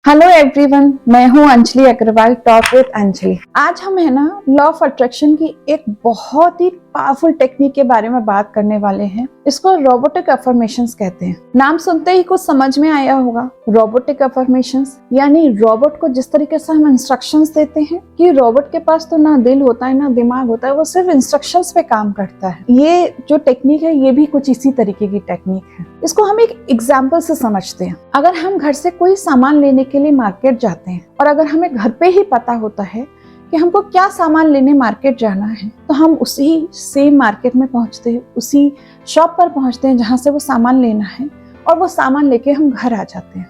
Hello everyone, मैं हूं Anjali Agarwal, talk with Anjali. आज हम है ना लॉ ऑफ अट्रैक्शन की एक बहुत ही पावरफुल टेक्निक के बारे में बात करने वाले हैं। इसको रोबोटिक अफर्मेशंस कहते हैं। नाम सुनते ही कुछ समझ में आया होगा। रोबोटिक अफर्मेशंस यानी रोबोट को जिस तरीके से हम इंस्ट्रक्शंस देते हैं कि रोबोट के पास तो ना दिल होता है ना दिमाग होता है, वो सिर्फ इंस्ट्रक्शंस पे काम करता है। ये जो टेक्निक है ये भी कुछ इसी तरीके की टेक्निक है। इसको हम एक एग्जाम्पल से समझते हैं। अगर हम घर से कोई सामान लेने के लिए मार्केट जाते हैं और अगर हमें घर पे ही पता होता है कि हमको क्या सामान लेने मार्केट जाना है, तो हम उसी सेम मार्केट में पहुंचते हैं, उसी शॉप पर पहुंचते हैं जहां से वो सामान लेना है और वो सामान लेके हम घर आ जाते हैं।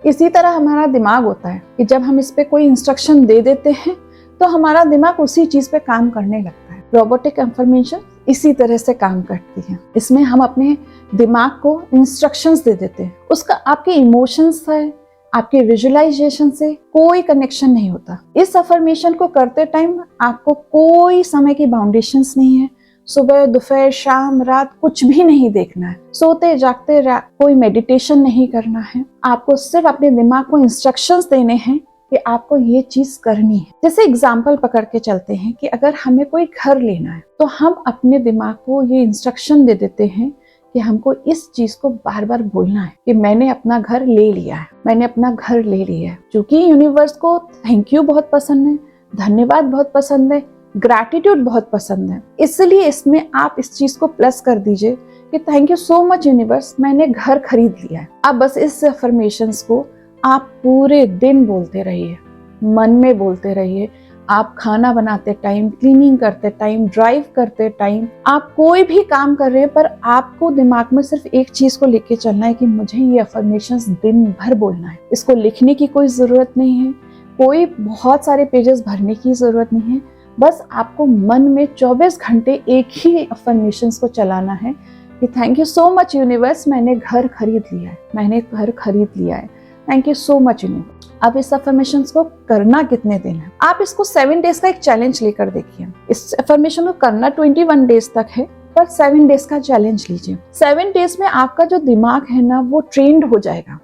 इसी तरह हमारा दिमाग होता है कि जब हम इस पे कोई इंस्ट्रक्शन दे देते हैं तो हमारा दिमाग उसी चीज पे काम करने लगता है। रोबोटिक अफर्मेशन इसी तरह से काम करती है। इसमें हम अपने दिमाग को इंस्ट्रक्शंस दे देते हैं। उसका आपके इमोशंस से, आपके विजुअलाइजेशन से कोई कनेक्शन नहीं होता। इस अफर्मेशन को करते टाइम आपको कोई समय की बाउंडेशंस नहीं है। सुबह, दोपहर, शाम, रात कुछ भी नहीं देखना है। सोते जागते कोई मेडिटेशन नहीं करना है। आपको सिर्फ अपने दिमाग को इंस्ट्रक्शंस देने हैं कि आपको ये चीज करनी है। जैसे एग्जाम्पल पकड़ के चलते हैं कि अगर हमें कोई घर लेना है तो हम अपने दिमाग को ये इंस्ट्रक्शन दे देते हैं कि हमको इस चीज को बार बार बोलना है कि मैंने अपना घर ले लिया है, मैंने अपना घर ले लिया है। क्योंकि यूनिवर्स को थैंक यू बहुत पसंद है, धन्यवाद बहुत पसंद है, ग्रैटिट्यूड बहुत पसंद है। इसलिए इसमें आप इस चीज को प्लस कर दीजिए कि thank you so much universe, मैंने घर खरीद लिया है। अब बस इस अफर्मेशंस को आप पूरे दिन बोलते रहिए, मन में बोलते रहिए। आप खाना बनाते टाइम, क्लीनिंग करते टाइम, ड्राइव करते टाइम, आप कोई भी काम कर रहे हैं, पर आपको दिमाग में सिर्फ एक चीज को लेके चलना है कि मुझे ये अफर्मेशंस दिन भर बोलना है। इसको लिखने की कोई जरूरत नहीं है, कोई बहुत सारे पेजेस भरने की जरूरत नहीं है। बस आपको मन में 24 घंटे एक ही अफर्मेशंस को चलाना है कि thank you so much universe, मैंने घर खरीद लिया है, मैंने घर खरीद लिया है, thank you so much universe. अब इस अफर्मेशंस को करना कितने दिन है? आप इसको 7 डेज का एक चैलेंज लेकर देखिए। इस अफर्मेशन को करना 21 डेज तक है, पर 7 डेज का चैलेंज लीजिए। 7 डेज में आपका जो दिमाग है ना वो ट्रेंड हो जाएगा।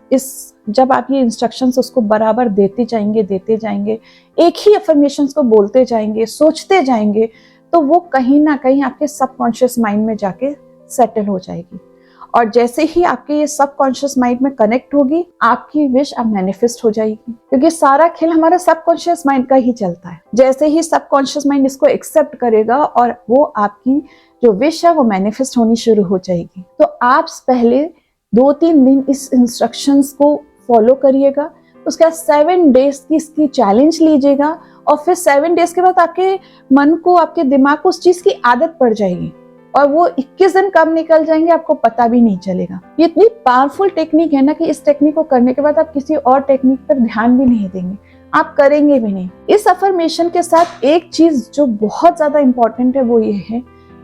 जब आप ये इंस्ट्रक्शंस उसको बराबर देते जाएंगे, एक ही अफर्मेशंस को बोलते जाएंगे, सोचते जाएंगे, तो वो कहीं ना कहीं आपके सबकॉन्शियस माइंड में जाके सेटल हो जाएगी। और जैसे ही आपके ये सबकॉन्शियस माइंड में कनेक्ट होगी, आपकी विश अब मैनिफेस्ट हो जाएगी। क्योंकि सारा खेल हमारा सबकॉन्शियस माइंड का ही चलता है। जैसे ही सबकॉन्शियस माइंड इसको एक्सेप्ट करेगा और वो आपकी जो विश है वो मैनिफेस्ट होनी शुरू हो जाएगी। तो आप पहले 2-3 दिन इस इंस्ट्रक्शंस को फॉलो करिएगा। उसके बाद 7 डेज की इसकी चैलेंज लीजिएगा और फिर 7 डेज के बाद आपके मन को, आपके दिमाग को उस चीज की आदत पड़ जाएगी और वो 21 दिन कब निकल जाएंगे आपको पता भी नहीं चलेगा। ये इतनी पावरफुल टेक्निक है ना कि इस टेक्निक को करने के बाद आप किसी और टेक्निक पर ध्यान भी नहीं देंगे, आप करेंगे भी नहीं। इस अफर्मेशन के साथ एक चीज जो बहुत ज्यादा इंपॉर्टेंट है वो ये है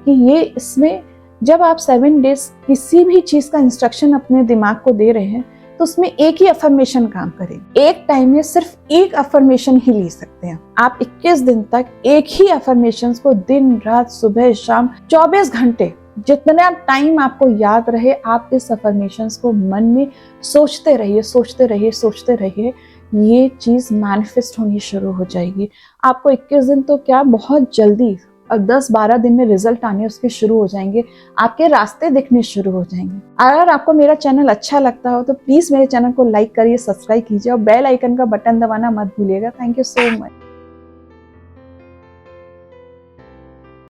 कि ये इसमें जब आप 7 डेज किसी भी चीज का इंस्ट्रक्शन अपने दिमाग को दे रहे हैं तो उसमें एक ही अफर्मेशन काम करे। एक टाइम में सिर्फ एक अफर्मेशन ही ले सकते हैं आप। 21 दिन तक एक ही अफर्मेशन को दिन रात, सुबह शाम, 24 घंटे, जितना टाइम आपको याद रहे, आप इस अफर्मेशंस को मन में सोचते रहिए। ये चीज मैनिफेस्ट होनी शुरू हो जाएगी। आपको 21 दिन तो क्या, बहुत जल्दी और 10-12 दिन में रिजल्ट आने उसके शुरू हो जाएंगे। आपके रास्ते दिखने शुरू हो जाएंगे। अगर आपको मेरा चैनल अच्छा लगता हो तो प्लीज मेरे चैनल को लाइक करिए, सब्सक्राइब कीजिए और बेल आइकन का बटन दबाना मत भूलिएगा। Thank you so much.